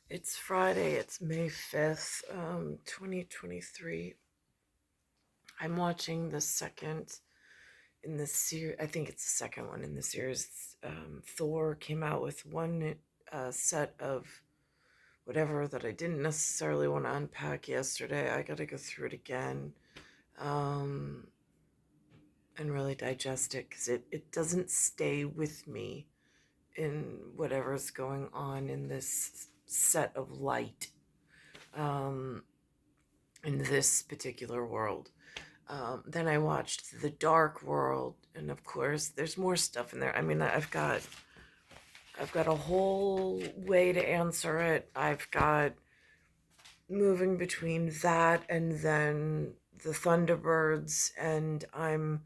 It's Friday, it's May 5th, 2023. I'm watching the second in the series, I think it's the second one in the series. Thor came out with one set of whatever that I didn't necessarily want to unpack yesterday. I gotta go through it again um, and really digest it because it doesn't stay with me in whatever's going on in this set of light. Um, in this particular world. Then I watched The Dark World, and of course, there's more stuff in there. I mean, I've got a whole way to answer it. I've got moving between that and then the Thunderbirds, and I'm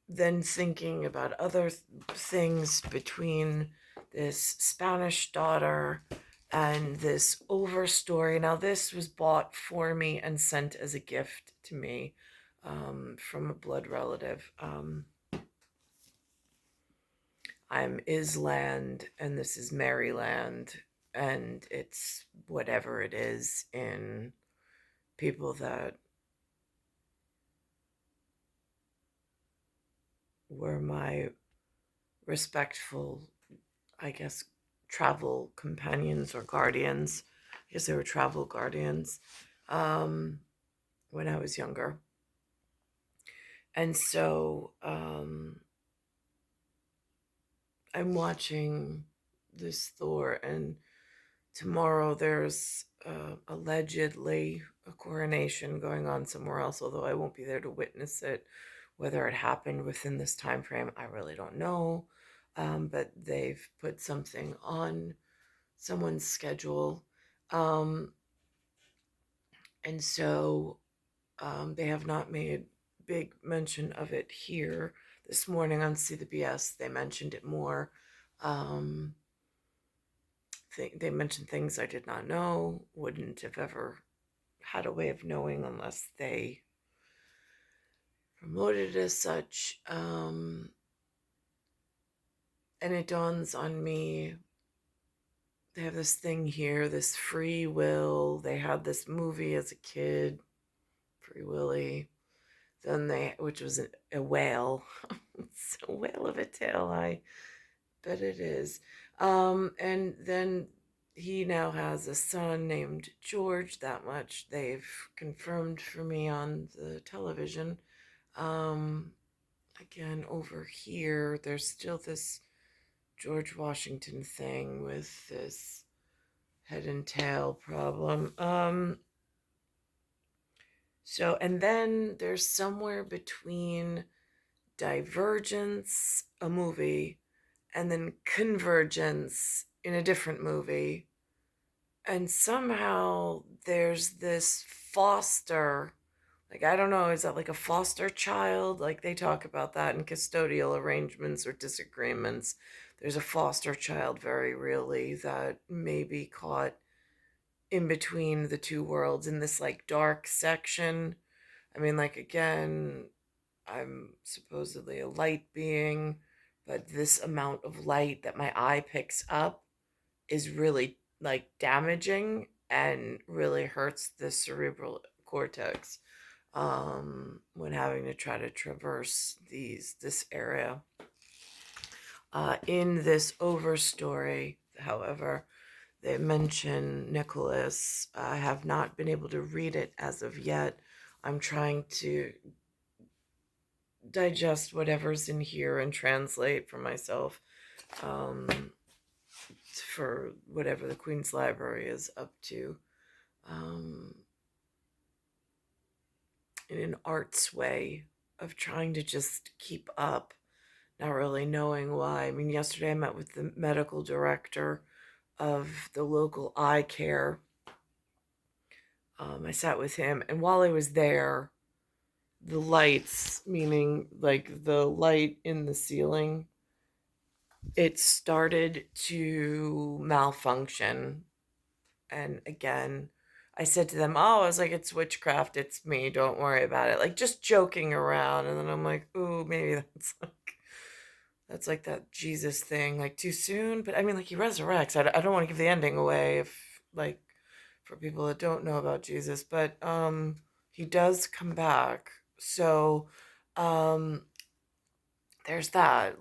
then thinking about other things between this Spanish daughter and this overstory. Now, this was bought for me and sent as a gift to me from a blood relative. I'm Island, and this is Maryland, and it's whatever it is in people that were my respectful, I guess, travel companions or guardians. I guess they were travel guardians um, when I was younger. And so I'm watching this Thor, and tomorrow there's allegedly a coronation going on somewhere else, although I won't be there to witness it. Whether it happened within this time frame, I really don't know. But they've put something on someone's schedule. Um, and so they have not made big mention of it here. This morning on CBS, they mentioned it more. Um, they mentioned things I did not know, wouldn't have ever had a way of knowing unless they promoted it as such. And it dawns on me, they have this thing here, this free will. They had this movie as a kid, Free Willy. Then which was a whale. It's a whale of a tale, I bet it is. And then he now has a son named George. That much they've confirmed for me on the television. Um, Again, over here, there's still this George Washington thing with this head and tail problem. And then there's somewhere between Divergence, a movie, and then Convergence in a different movie. And somehow there's this foster, like, I don't know, is that like a foster child? Like, they talk about that in custodial arrangements or disagreements. There's a foster child very really that may be caught in between the two worlds in this like dark section. I mean, like, again, I'm supposedly a light being, but this amount of light that my eye picks up is really like damaging and really hurts the cerebral cortex when having to try to traverse this area. In this overstory, however, they mention Nicholas. I have not been able to read it as of yet. I'm trying to digest whatever's in here and translate for myself for whatever the Queen's Library is up to um, in an arts way of trying to just keep up, not really knowing why. I mean, yesterday I met with the medical director of the local eye care. I sat with him, and while I was there, the lights, meaning like the light in the ceiling, it started to malfunction. And again, I said to them, "Oh, I was like, it's witchcraft. It's me. Don't worry about it." Like, just joking around. And then I'm like, "Ooh, maybe That's like that Jesus thing, like too soon. But I mean, like he resurrects. I don't want to give the ending away if like for people that don't know about Jesus, but he does come back. So um there's that.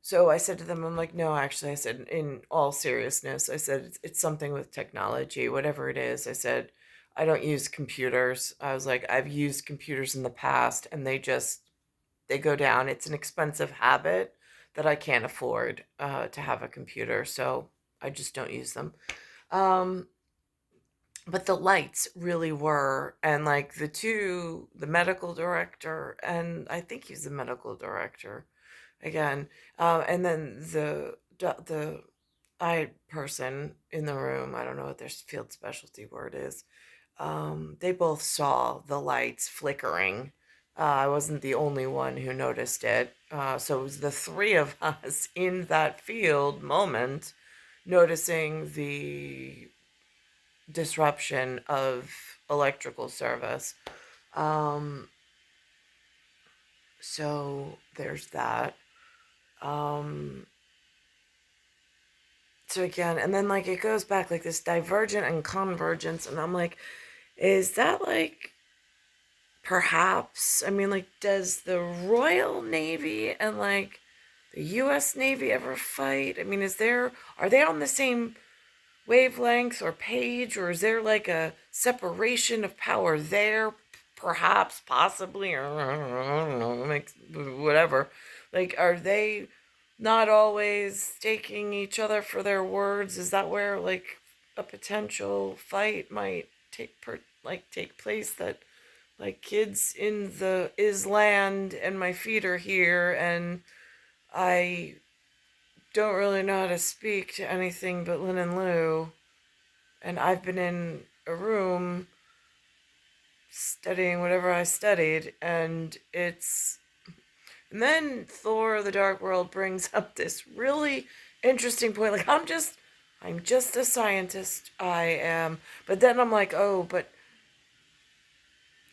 So I said to them, I'm like, no, actually, I said, in all seriousness, I said, it's something with technology, whatever it is. I said, I don't use computers. I was like, I've used computers in the past and they go down. It's an expensive habit that I can't afford to have a computer. So I just don't use them. Um, but the lights really were, and like the medical director, and I think he's the medical director again. And then the eye person in the room, I don't know what their field specialty word is. They both saw the lights flickering. I wasn't the only one who noticed it. So it was the three of us in that field moment noticing the disruption of electrical service. Um, so there's that. Um, so again, and then like it goes back like this divergent and convergence, and I'm like, is that like perhaps? I mean, like, does the Royal Navy and like the U.S. Navy ever fight? I mean, are they on the same wavelength or page, or is there like a separation of power there? Perhaps, possibly, or I don't know, whatever. Like, are they not always taking each other for their words? Is that where like a potential fight might take place? That like kids in the island and my feet are here and I don't really know how to speak to anything but Lin and Lou, and I've been in a room studying whatever I studied, and it's. And then Thor: The Dark World brings up this really interesting point. Like I'm just a scientist. I am, but then I'm like, oh, but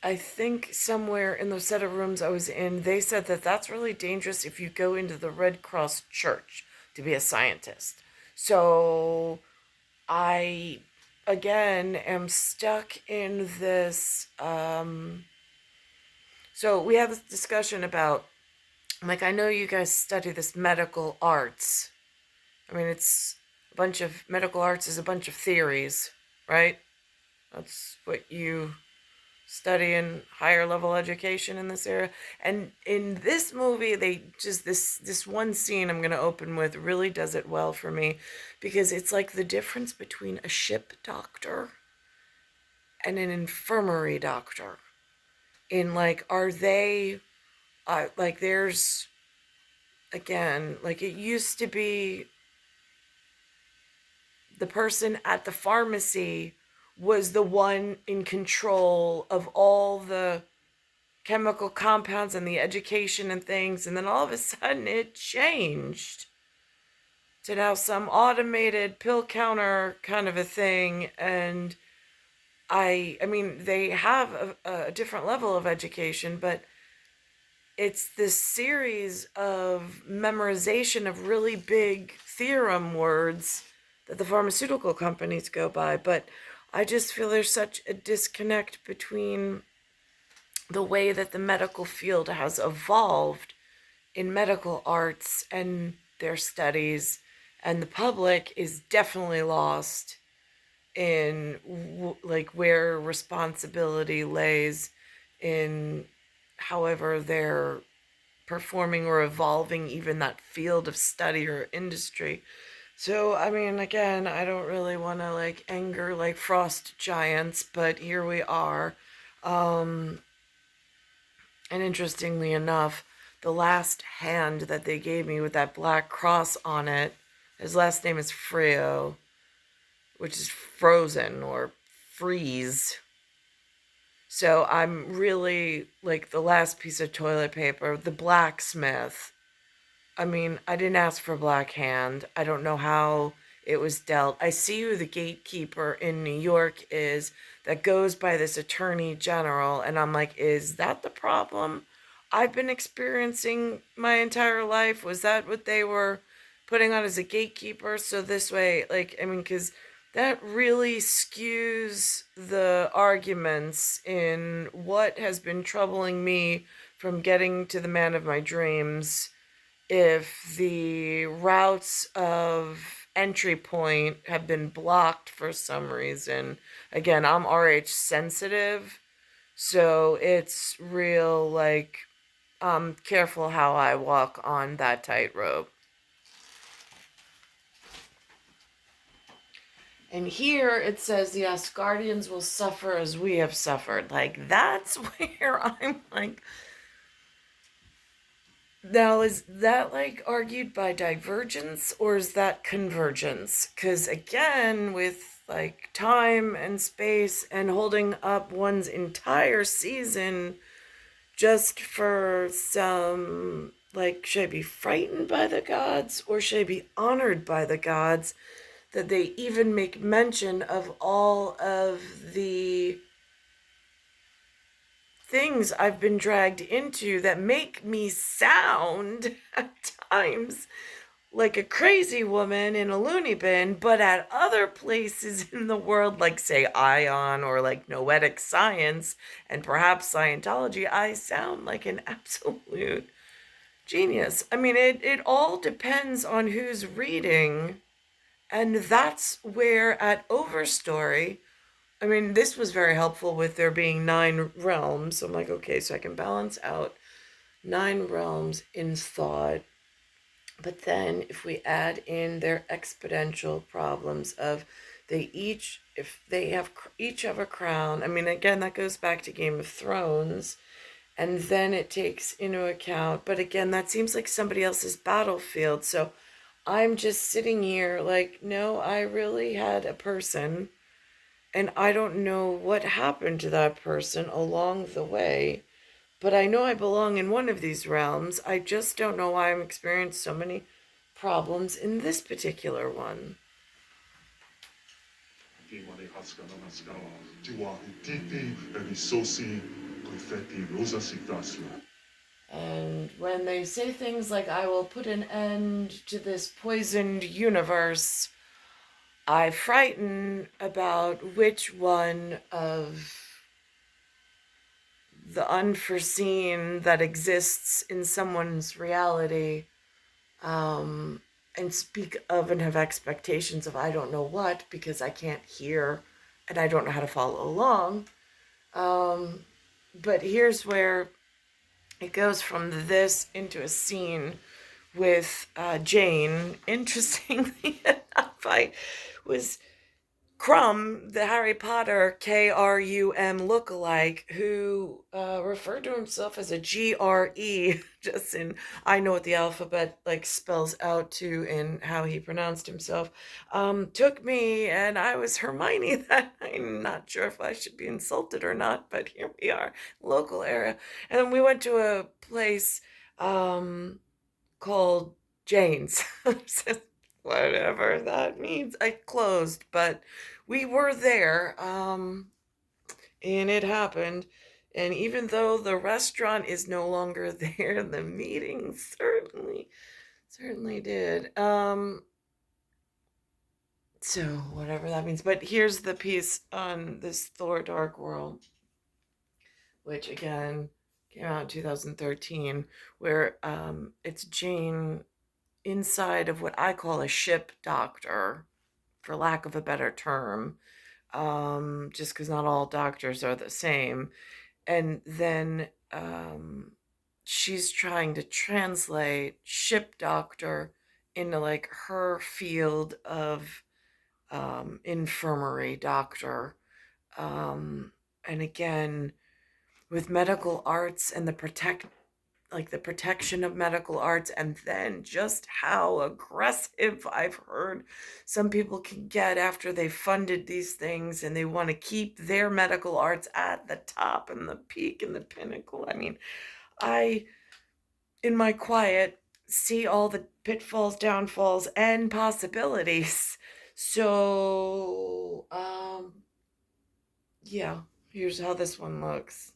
I think somewhere in the set of rooms I was in, they said that that's really dangerous if you go into the Red Cross Church to be a scientist. So I again am stuck in this so we have this discussion about like I know you guys study this medical arts. I mean it's a bunch of medical arts is a bunch of theories, right? That's what you study in higher level education in this area. And in this movie, they just this one scene I'm going to open with really does it well for me because it's like the difference between a ship doctor and an infirmary doctor. In like are they like there's again like it used to be the person at the pharmacy was the one in control of all the chemical compounds and the education and things, and then all of a sudden it changed to now some automated pill counter kind of a thing. And I mean they have a different level of education, but it's this series of memorization of really big theorem words that the pharmaceutical companies go by. But I just feel there's such a disconnect between the way that the medical field has evolved in medical arts and their studies, and the public is definitely lost in like where responsibility lays in however they're performing or evolving even that field of study or industry. So I mean again, I don't really want to like anger like frost giants, but here we are. um and interestingly enough, the last hand that they gave me with that black cross on it, his last name is Frio, which is frozen or freeze. So I'm really like the last piece of toilet paper, the blacksmith. I mean, I didn't ask for a black hand. I don't know how it was dealt. I see who the gatekeeper in New York is that goes by this attorney general, and I'm like, is that the problem? I've been experiencing my entire life? Was that what they were putting on as a gatekeeper? So this way, like, I mean, because that really skews the arguments in what has been troubling me from getting to the man of my dreams. If the routes of entry point have been blocked for some reason, again, I'm RH sensitive, so it's real, like, careful how I walk on that tightrope. And here it says the Asgardians will suffer as we have suffered. Like, that's where I'm like, now is that like argued by divergence or is that convergence? Because again, with like time and space and holding up one's entire season just for some, like, should I be frightened by the gods or should I be honored by the gods? That they even make mention of all of the things I've been dragged into that make me sound at times like a crazy woman in a loony bin, but at other places in the world, like say Ion or like Noetic science and perhaps Scientology, I sound like an absolute genius. I mean, it all depends on who's reading. And that's where at Overstory, I mean, this was very helpful with there being 9 realms. So I'm like, okay, so I can balance out 9 realms in thought. But then if we add in their exponential problems of they each, if they have each have a crown, I mean, again, that goes back to Game of Thrones. And then it takes into account, but again, that seems like somebody else's battlefield. So I'm just sitting here like, no, I really had a person and I don't know what happened to that person along the way, but I know I belong in one of these realms. I just don't know why I'm experiencing so many problems in this particular one. And when they say things like, I will put an end to this poisoned universe, I frighten about which one of the unforeseen that exists in someone's reality, and speak of and have expectations of I don't know what because I can't hear and I don't know how to follow along. But here's where it goes from this into a scene with Jane. Interestingly enough, I was Crumb, the Harry Potter KRUM lookalike, who referred to himself as a GRE, just in, I know what the alphabet like spells out to in how he pronounced himself, took me, and I was Hermione that I'm not sure if I should be insulted or not, but here we are, local area. And then we went to a place called Jane's. Whatever that means. I closed, but we were there, and it happened. And even though the restaurant is no longer there, the meeting certainly did. So whatever that means. But here's the piece on this Thor Dark World, which again came out in 2013, where it's Jane inside of what I call a ship doctor, for lack of a better term, just because not all doctors are the same. And then she's trying to translate ship doctor into like her field of infirmary doctor. And again, with medical arts and the protection of medical arts, and then just how aggressive I've heard some people can get after they've funded these things and they want to keep their medical arts at the top and the peak and the pinnacle. I mean, I, in my quiet, see all the pitfalls, downfalls, and possibilities. So, yeah, here's how this one looks.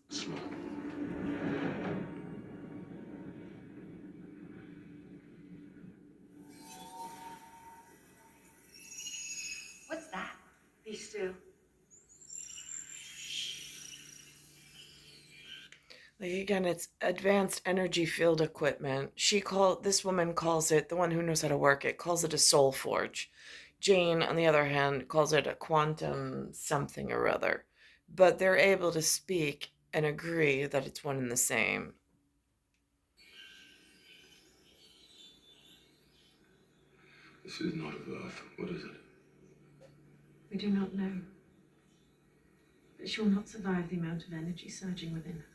Be still. Like again, it's advanced energy field equipment. This woman calls it, the one who knows how to work it, calls it a soul forge. Jane, on the other hand, calls it a quantum something or other. But they're able to speak and agree that it's one and the same. This is not of Earth. What is it? We do not know. But she will not survive the amount of energy surging within her.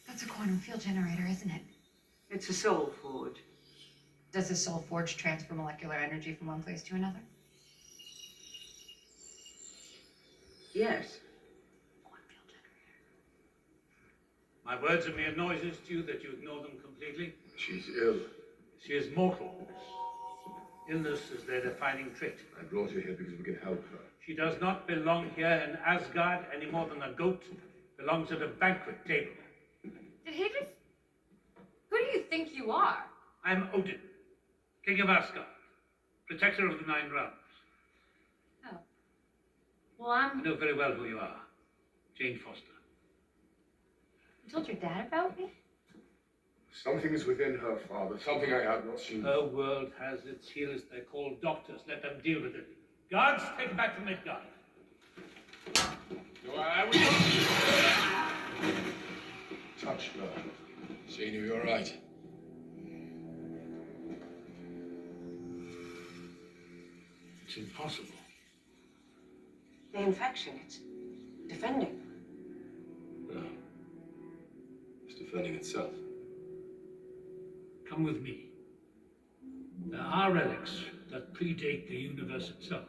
That's a quantum field generator, isn't it? It's a soul forge. Does the soul forge transfer molecular energy from one place to another? Yes. Quantum field generator. My words are mere noises to you that you ignore them completely. She's ill. She is mortal. Illness is their defining trait. I brought her here because we can help her. She does not belong here in Asgard any more than a goat belongs at a banquet table. Did he just... Who do you think you are? I am Odin, king of Asgard, protector of the Nine Realms. Oh. Well, I know very well who you are, Jane Foster. You told your dad about me? Something is within her, Father. Something I have not seen. Her world has its healers they call doctors. Let them deal with it. Guards, take it back to Midgard. No, I will not. Touch her. Jane, you're right. It's impossible. The infection, it's defending. No. It's defending itself. Come with me. There are relics that predate the universe itself.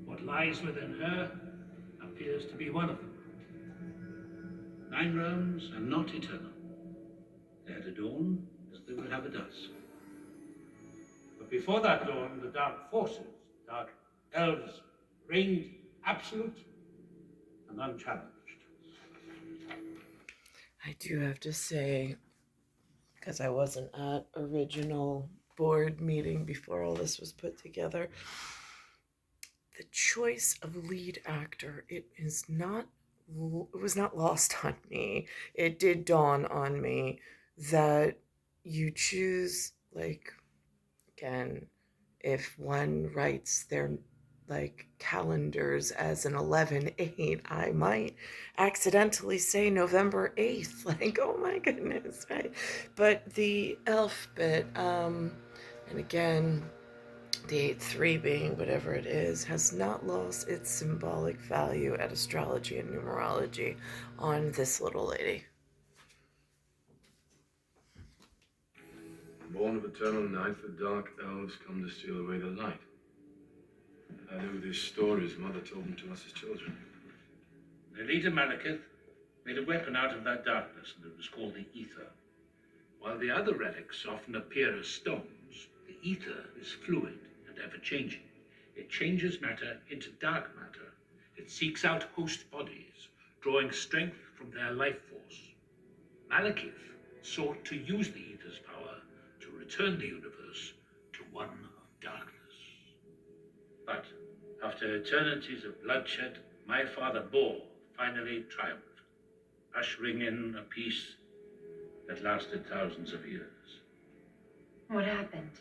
What lies within her appears to be one of them. Nine realms are not eternal. They had a dawn as they will have a dusk. But before that dawn, the dark forces, dark elves, reigned absolute and unchallenged. I do have to say, because I wasn't at original board meeting before all this was put together, the choice of lead actor, it was not lost on me. It did dawn on me that you choose, like, again, if one writes their like calendars as an 11/8, I might accidentally say November 8th. Like, oh my goodness, right? But the elf bit, and again, the 8-3 being whatever it is, has not lost its symbolic value at astrology and numerology on this little lady. Born of eternal night, the dark elves come to steal away the light. I knew these stories. Mother told them to us as children. Their leader, Malekith, made a weapon out of that darkness, and it was called the Ether. While the other relics often appear as stones, the Ether is fluid and ever-changing. It changes matter into dark matter. It seeks out host bodies, drawing strength from their life force. Malekith sought to use the Ether's power to return the universe to one of darkness. But after eternities of bloodshed, my father Bor finally triumphed, ushering in a peace that lasted thousands of years. What happened?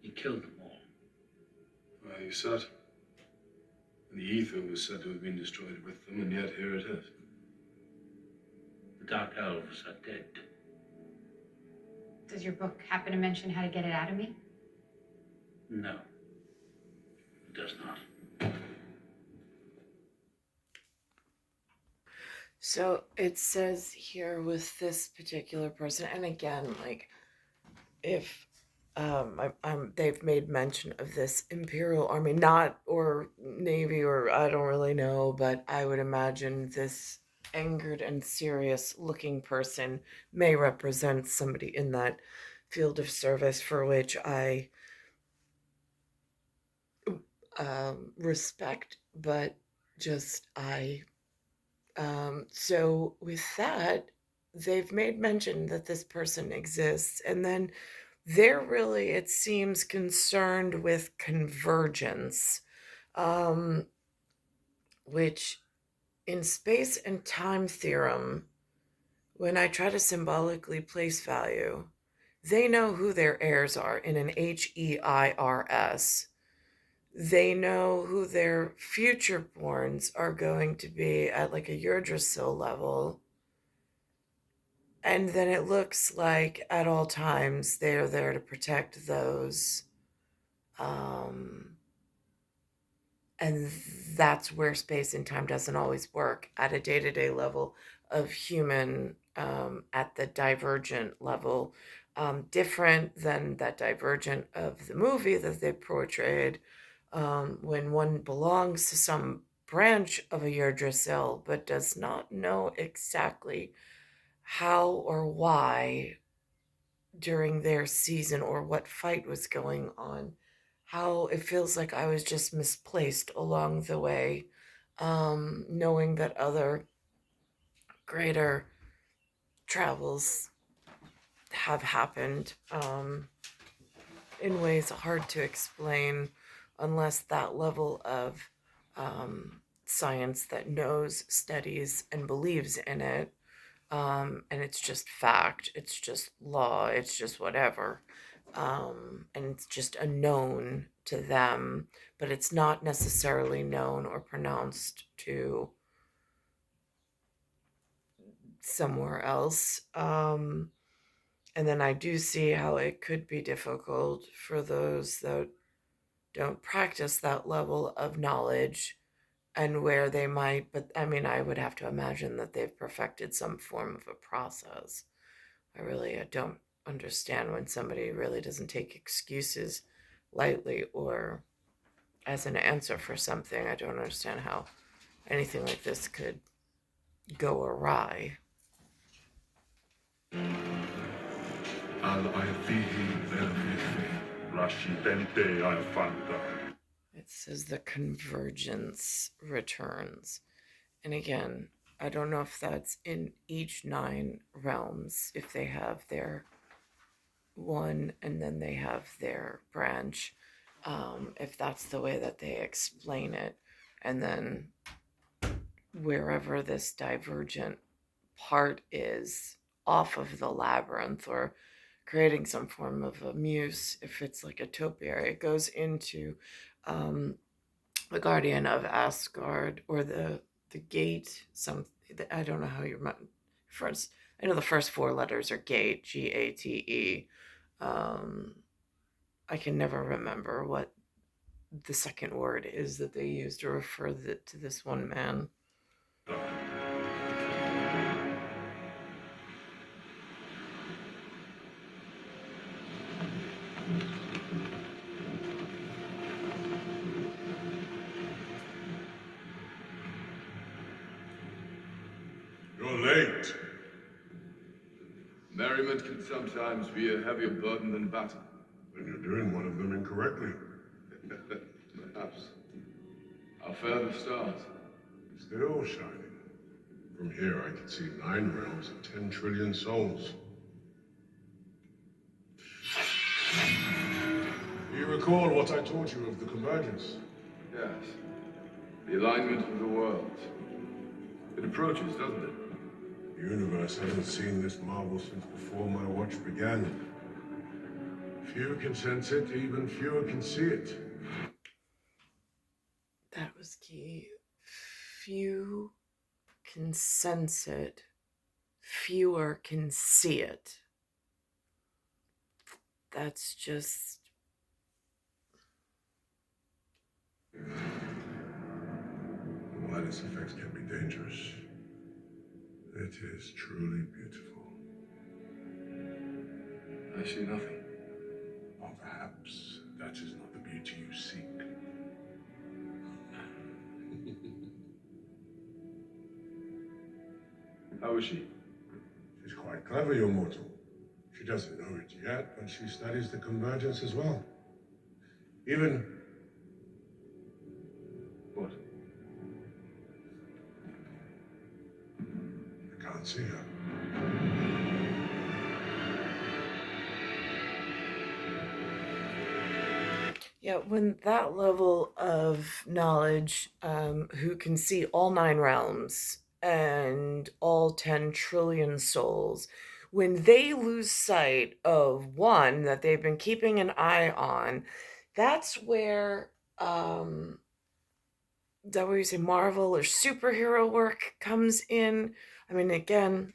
He killed them all. Well, you said. And the ether was said to have been destroyed with them, and yet here it is. The Dark Elves are dead. Does your book happen to mention how to get it out of me? No, it does not. So it says here with this particular person, and again, like, if they've made mention of this Imperial Army, not or Navy, or I don't really know, but I would imagine this angered and serious looking person may represent somebody in that field of service, for which I respect, but just so with that, they've made mention that this person exists, and then they're really, it seems, concerned with convergence, um, which in space and time theorem, when I try to symbolically place value, they know who their heirs are in an HEIRS. They know who their future borns are going to be at like a Yggdrasil level. And then it looks like at all times they are there to protect those. Um, and that's where space and time doesn't always work at a day-to-day level of human, at the divergent level, different than that divergent of the movie that they portrayed, when one belongs to some branch of a Yggdrasil but does not know exactly how or why during their season or what fight was going on. How it feels like I was just misplaced along the way, knowing that other greater travels have happened, in ways hard to explain unless that level of, science that knows, studies, and believes in it. And it's just fact, it's just law, it's just whatever. And it's just a known to them, but it's not necessarily known or pronounced to somewhere else. And then I do see how it could be difficult for those that don't practice that level of knowledge, and where they might, but I mean, I would have to imagine that they've perfected some form of a process. I don't understand when somebody really doesn't take excuses lightly or as an answer for something. I don't understand how anything like this could go awry. It says the convergence returns. And again, I don't know if that's in each 9 realms, if they have their one and then they have their branch, if that's the way that they explain it. And then wherever this divergent part is off of the labyrinth or creating some form of a muse, if it's like a topiary, it goes into, the guardian of Asgard, or the gate. I don't know how you're first. I know the first 4 letters are gate, GATE. I can never remember what the second word is that they use to refer to this one man. You're late. Merriment can sometimes be a heavier burden than battle. Then you're doing one of them incorrectly. Perhaps. How fair the stars. Still shining. From here, I can see 9 realms and 10 trillion souls. Do you recall what I taught you of the convergence? Yes. The alignment of the worlds. It approaches, doesn't it? The universe hasn't seen this marvel since before my watch began. Few can sense it, even fewer can see it. That was key. Few can sense it, fewer can see it. That's just. And while its effects can be dangerous, it is truly beautiful. I see nothing. Or perhaps that is not the beauty you seek. How is she? She's quite clever, your mortal. She doesn't know it yet, but she studies the convergence as well. Even... What? I can't see her. Yeah, when that level of knowledge, who can see all 9 realms and all 10 trillion souls, when they lose sight of one that they've been keeping an eye on, that's where, is that what you say, Marvel or superhero work comes in. I mean, again,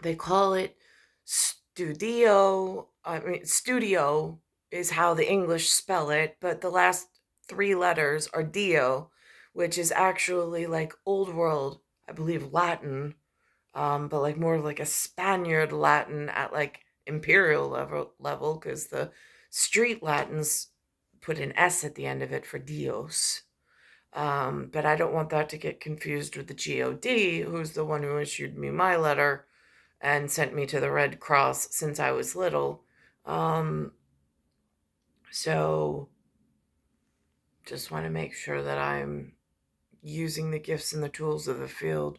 they call it studio. I mean, studio is how the English spell it, but the last 3 letters are dio, which is actually like old world, I believe, Latin, but like more like a Spaniard Latin at like imperial level, because the street Latins put an S at the end of it for dios. But I don't want that to get confused with the God, who's the one who issued me my letter and sent me to the Red Cross since I was little. Um, so just want to make sure that I'm using the gifts and the tools of the field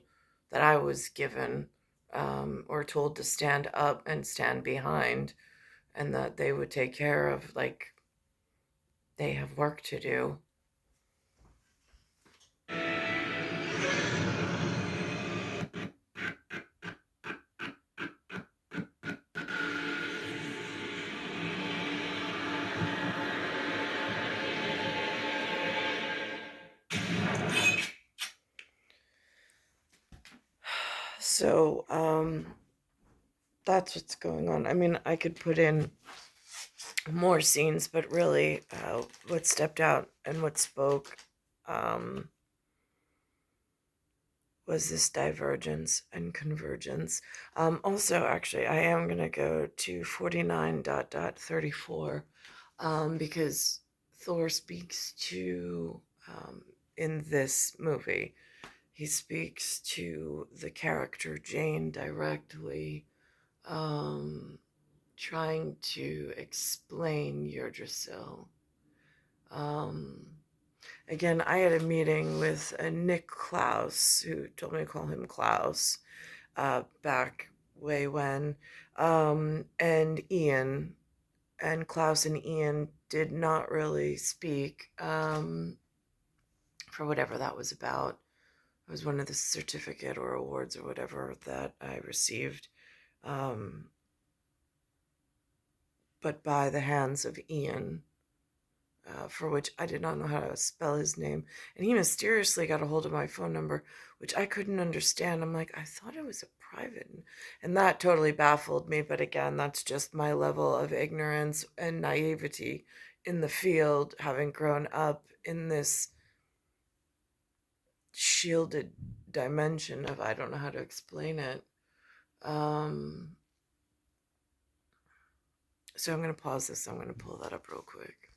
that I was given, or told to stand up and stand behind, and that they would take care of, like, they have work to do. So, that's what's going on. I mean, I could put in more scenes, but really, what stepped out and what spoke, um, was this divergence and convergence. Also, actually, I am going to go to 49.34, because Thor speaks to, in this movie, he speaks to the character Jane directly, trying to explain Yggdrasil. Again, I had a meeting with Nick Klaus, who told me to call him Klaus, back way when, and Ian. And Klaus and Ian did not really speak, for whatever that was about. It was one of the certificate or awards or whatever that I received, but by the hands of Ian, for which I did not know how to spell his name. And he mysteriously got a hold of my phone number, which I couldn't understand. I'm like, I thought it was a private. And that totally baffled me. But again, that's just my level of ignorance and naivety in the field, having grown up in this shielded dimension of, I don't know how to explain it. So I'm going to pause this. I'm going to pull that up real quick.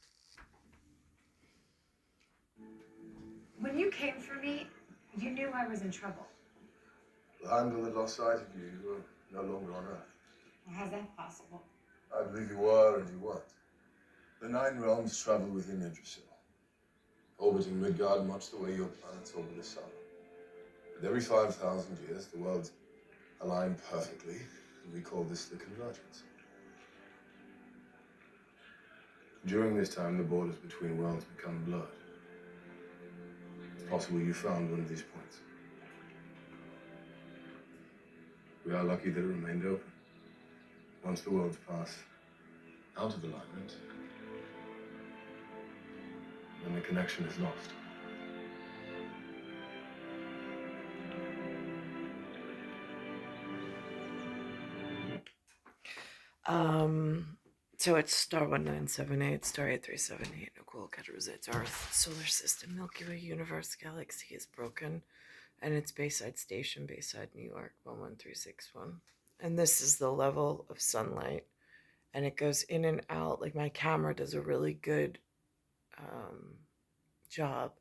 When you came for me, you knew I was in trouble. Landor had lost sight of you. You were no longer on Earth. How's that possible? I believe you were and you weren't. The 9 realms travel within Yggdrasil, orbiting Midgard much the way your planets orbit the sun. But every 5,000 years, the worlds align perfectly, and we call this the convergence. During this time, the borders between worlds become blurred. It's possible you found one of these points. We are lucky that it remained open. Once the worlds pass out of alignment, then the connection is lost. So it's star 1978, star 8378, Nicole, Cattaruzza, it's Earth, solar system, Milky Way, universe, galaxy is broken, and it's Bayside Station, Bayside, New York, 11361. And this is the level of sunlight, and it goes in and out. Like, my camera does a really good job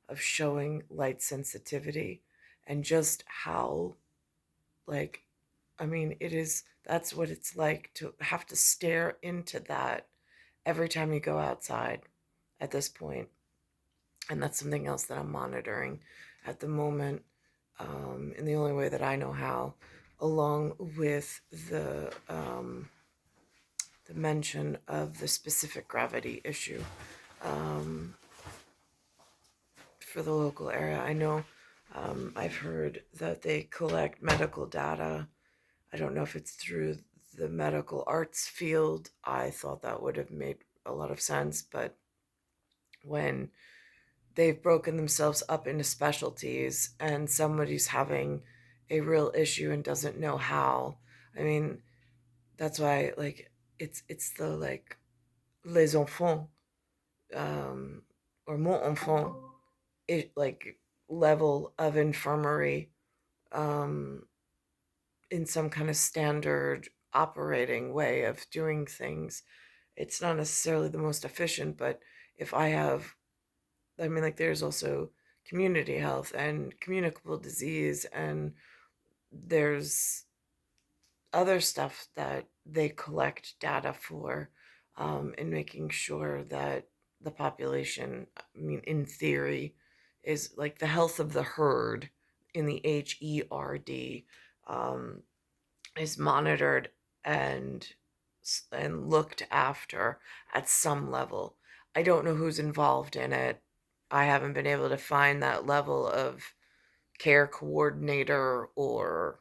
of showing light sensitivity and just how, like, I mean, that's what it's like to have to stare into that every time you go outside at this point. And that's something else that I'm monitoring at the moment, in the only way that I know how, along with the mention of the specific gravity issue um, for the local area. I know I've heard that they collect medical data. I don't know if it's through the medical arts field. I thought that would have made a lot of sense, but when they've broken themselves up into specialties and somebody's having a real issue and doesn't know how, I mean, that's why like it's the like les enfants or mon enfant it like level of infirmary um in some kind of standard operating way of doing things. It's not necessarily the most efficient, but if I have, I mean, like, there's also community health and communicable disease, and there's other stuff that they collect data for in making sure that the population, I mean, in theory, is like the health of the herd in the HERD. Um, is monitored and looked after at some level. I don't know who's involved in it. I haven't been able to find that level of care coordinator or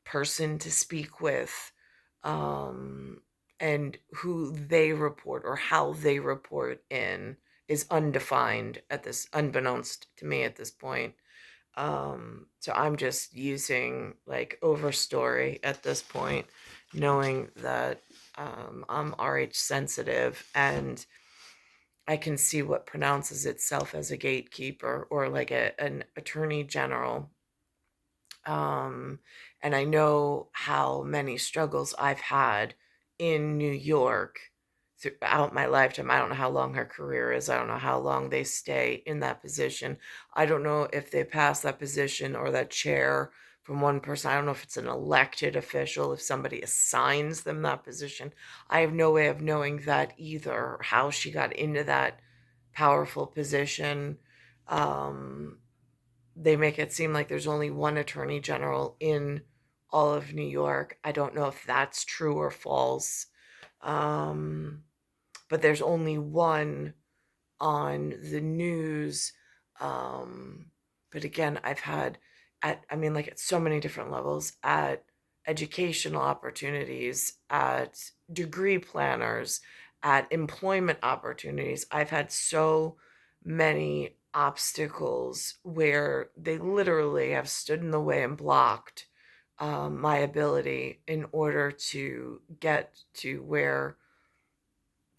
person to speak with, um, and who they report or how they report in is undefined at this, unbeknownst to me at this point. So I'm just using like overstory at this point, knowing that I'm RH sensitive and I can see what pronounces itself as a gatekeeper or like an attorney general. Um, and I know how many struggles I've had in New York throughout my lifetime. I don't know how long her career is. I don't know how long they stay in that position. I don't know if they pass that position or that chair from one person. I don't know if it's an elected official, if somebody assigns them that position. I have no way of knowing that either, how she got into that powerful position. Um, they make it seem like there's only one attorney general in all of New York. I don't know if that's true or false. Um, but there's only one on the news. Um, but again, I've had I mean, like at so many different levels, at educational opportunities, at degree planners, at employment opportunities. I've had so many obstacles where they literally have stood in the way and blocked my ability in order to get to where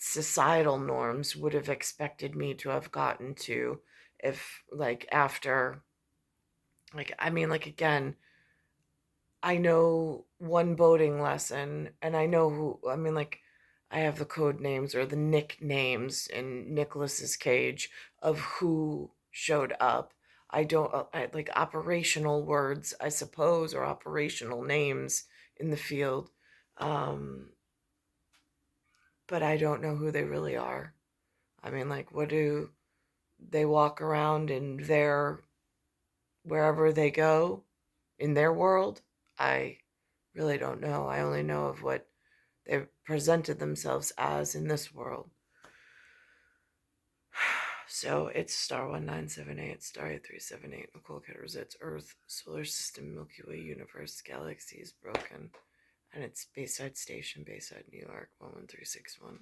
societal norms would have expected me to have gotten to if like after like I mean like again I know one boating lesson and I know who I mean like I have the code names or the nicknames in Nicholas's cage of who showed up. I don't like operational words I suppose or operational names in the field, um but I don't know who they really are. I mean, like, what do they walk around in their wherever they go in their world? I really don't know. I only know of what they've presented themselves as in this world. So it's star 1978, star 8378, Nicole, Cattaruzza, it's Earth, solar system, Milky Way, universe, galaxies, broken, and it's Bayside Station, Bayside, New York, 11361.